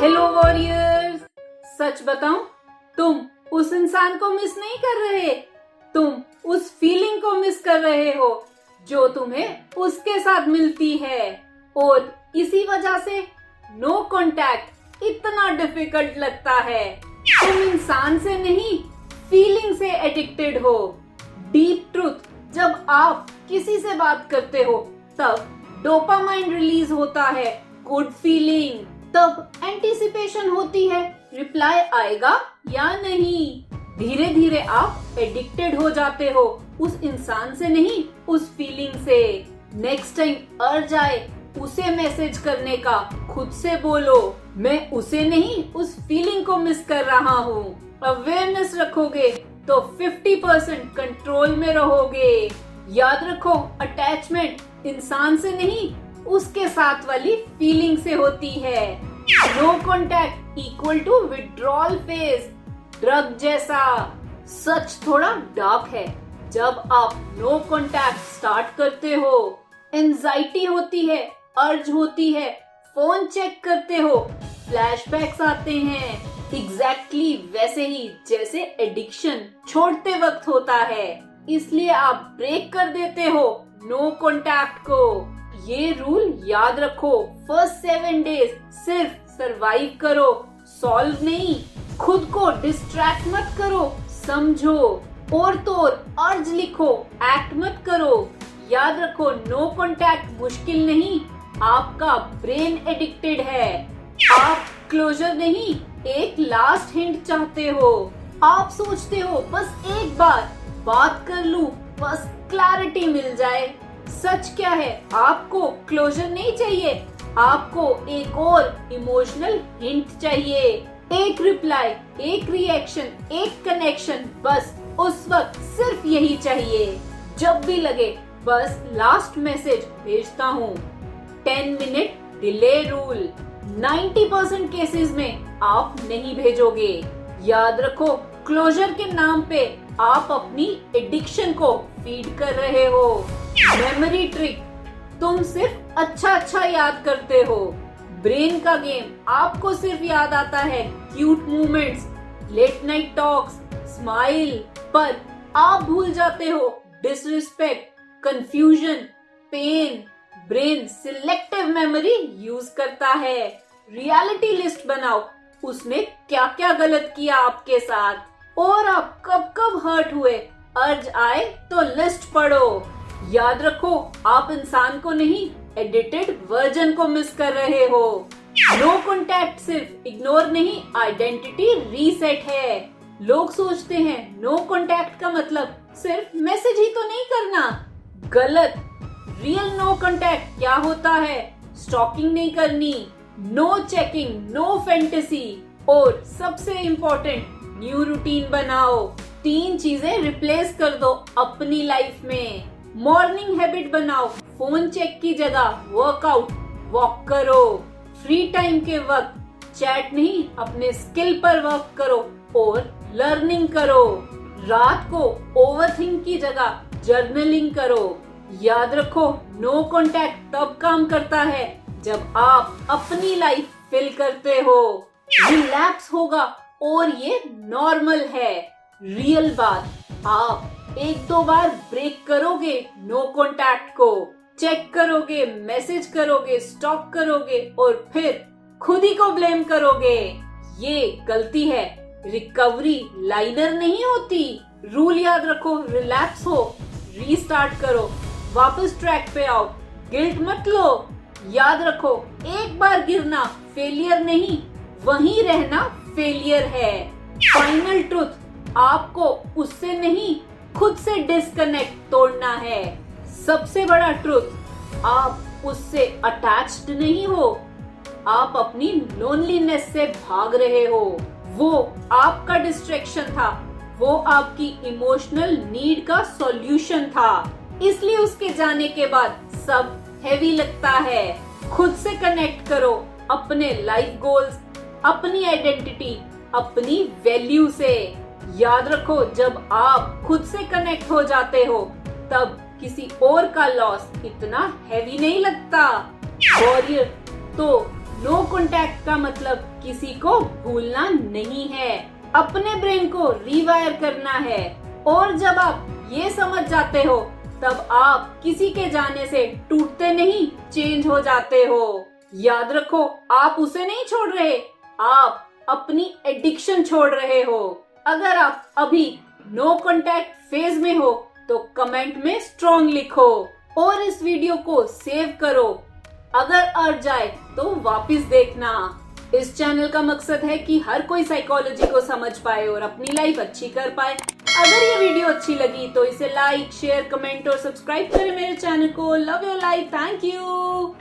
Hello warriors. सच बताऊं, तुम उस इंसान को मिस नहीं कर रहे, तुम उस फीलिंग को मिस कर रहे हो जो तुम्हें उसके साथ मिलती है। और इसी वजह से नो कांटेक्ट इतना डिफिकल्ट लगता है। तुम इंसान से नहीं, फीलिंग से एडिक्टेड हो। डीप ट्रूथ, जब आप किसी से बात करते हो तब डोपामाइन रिलीज होता है, गुड फीलिंग। तब एंटीसिपेशन होती है, रिप्लाई आएगा या नहीं। धीरे धीरे आप एडिक्टेड हो जाते हो उस इंसान से नहीं, उस फीलिंग से। नेक्स्ट टाइम अर्ज आए उसे मैसेज करने का, खुद से बोलो मैं उसे नहीं, उस फीलिंग को मिस कर रहा हूँ। अवेयरनेस रखोगे तो 50% कंट्रोल में रहोगे। याद रखो, अटैचमेंट इंसान से नहीं, उसके साथ वाली फीलिंग से होती है। No contact equal to withdrawal phase, drug जैसा। सच थोड़ा डार्क है। जब आप नो कांटेक्ट स्टार्ट करते हो, एंजाइटी होती है, अर्ज होती है, फोन चेक करते हो, फ्लैशबैक्स आते हैं। एग्जैक्टली वैसे ही जैसे एडिक्शन छोड़ते वक्त होता है। इसलिए आप ब्रेक कर देते हो नो कांटेक्ट को। ये रूल याद रखो, फर्स्ट 7 डेज सिर्फ सरवाइव करो, सॉल्व नहीं। खुद को डिस्ट्रैक्ट मत करो, समझो। और तो और अर्ज लिखो, एक्ट मत करो। याद रखो, नो कांटेक्ट मुश्किल नहीं, आपका ब्रेन एडिक्टेड है। आप क्लोजर नहीं, एक लास्ट हिंट चाहते हो। आप सोचते हो बस एक बार बात कर लूं, बस क्लैरिटी मिल जाए। सच क्या है, आपको क्लोजर नहीं चाहिए, आपको एक और इमोशनल हिंट चाहिए। एक रिप्लाई, एक रिएक्शन, एक कनेक्शन, बस उस वक्त सिर्फ यही चाहिए। जब भी लगे बस लास्ट मैसेज भेजता हूँ। 10 मिनट डिले रूल, 90% केसेस में आप नहीं भेजोगे। याद रखो, क्लोजर के नाम पे आप अपनी एडिक्शन को फीड कर रहे हो। मेमोरी ट्रिक, तुम सिर्फ अच्छा याद करते हो। ब्रेन का गेम, आपको सिर्फ याद आता है cute moments, late night talks, smile, पर आप भूल जाते हो disrespect, confusion, pain. Brain selective memory use करता है। रियलिटी लिस्ट बनाओ, उसने क्या क्या गलत किया आपके साथ और आप कब कब हर्ट हुए। अर्ज आए तो लिस्ट पढ़ो। याद रखो, आप इंसान को नहीं, एडिटेड वर्जन को मिस कर रहे हो। नो कांटेक्ट सिर्फ इग्नोर नहीं, आइडेंटिटी रीसेट है। लोग सोचते हैं नो कांटेक्ट का मतलब सिर्फ मैसेज ही तो नहीं करना। गलत। रियल नो कांटेक्ट क्या होता है? स्टॉकिंग नहीं करनी, नो चेकिंग, नो फैंटेसी, और सबसे इम्पोर्टेंट, न्यू रूटीन बनाओ। 3 चीजें रिप्लेस कर दो अपनी लाइफ में। मॉर्निंग हैबिट बनाओ, फोन चेक की जगह वर्कआउट, वॉक करो। फ्री टाइम के वक्त चैट नहीं, अपने स्किल पर वर्क करो और लर्निंग करो। रात को ओवरथिंक की जगह जर्नलिंग करो। याद रखो, नो कांटेक्ट तब काम करता है जब आप अपनी लाइफ फिल करते हो। रिलैप्स होगा और ये नॉर्मल है। रियल बात, आप 1-2 बार ब्रेक करोगे नो कांटेक्ट को, चेक करोगे, मैसेज करोगे, स्टॉक करोगे और फिर खुद ही को ब्लेम करोगे। ये गलती है, रिकवरी लाइनर नहीं होती। रूल याद रखो, रिलैप्स हो, रीस्टार्ट करो, वापस ट्रैक पे आओ, गिल्ट मत लो। याद रखो, एक बार गिरना फेलियर नहीं, वहीं रहना फेलियर है। फाइनल ट्रुथ, आपको उससे नहीं, खुद से डिस्कनेक्ट तोड़ना है। सबसे बड़ा ट्रुथ, आप उससे अटैच्ड नहीं हो, आप अपनी लोनलीनेस से भाग रहे हो। वो आपका डिस्ट्रैक्शन था, वो आपकी इमोशनल नीड का सॉल्यूशन था। इसलिए उसके जाने के बाद सब हेवी लगता है। खुद से कनेक्ट करो, अपने लाइफ गोल्स, अपनी आइडेंटिटी, अपनी वैल्यू से। याद रखो, जब आप खुद से कनेक्ट हो जाते हो तब किसी और का लॉस इतना हैवी नहीं लगता। वॉरियर तो नो कॉन्टैक्ट का मतलब किसी को भूलना नहीं है, अपने ब्रेन को रीवायर करना है। और जब आप ये समझ जाते हो तब आप किसी के जाने से टूटते नहीं, चेंज हो जाते हो। याद रखो, आप उसे नहीं छोड़ रहे, आप अपनी एडिक्शन छोड़ रहे हो। अगर आप अभी नो कॉन्टैक्ट फेज में हो तो कमेंट में स्ट्रॉन्ग लिखो और इस वीडियो को सेव करो। अगर अड़ जाए तो वापस देखना। इस चैनल का मकसद है कि हर कोई साइकोलॉजी को समझ पाए और अपनी लाइफ अच्छी कर पाए। अगर ये वीडियो अच्छी लगी तो इसे लाइक, शेयर, कमेंट और सब्सक्राइब करें मेरे चैनल को। Love your life, thank you.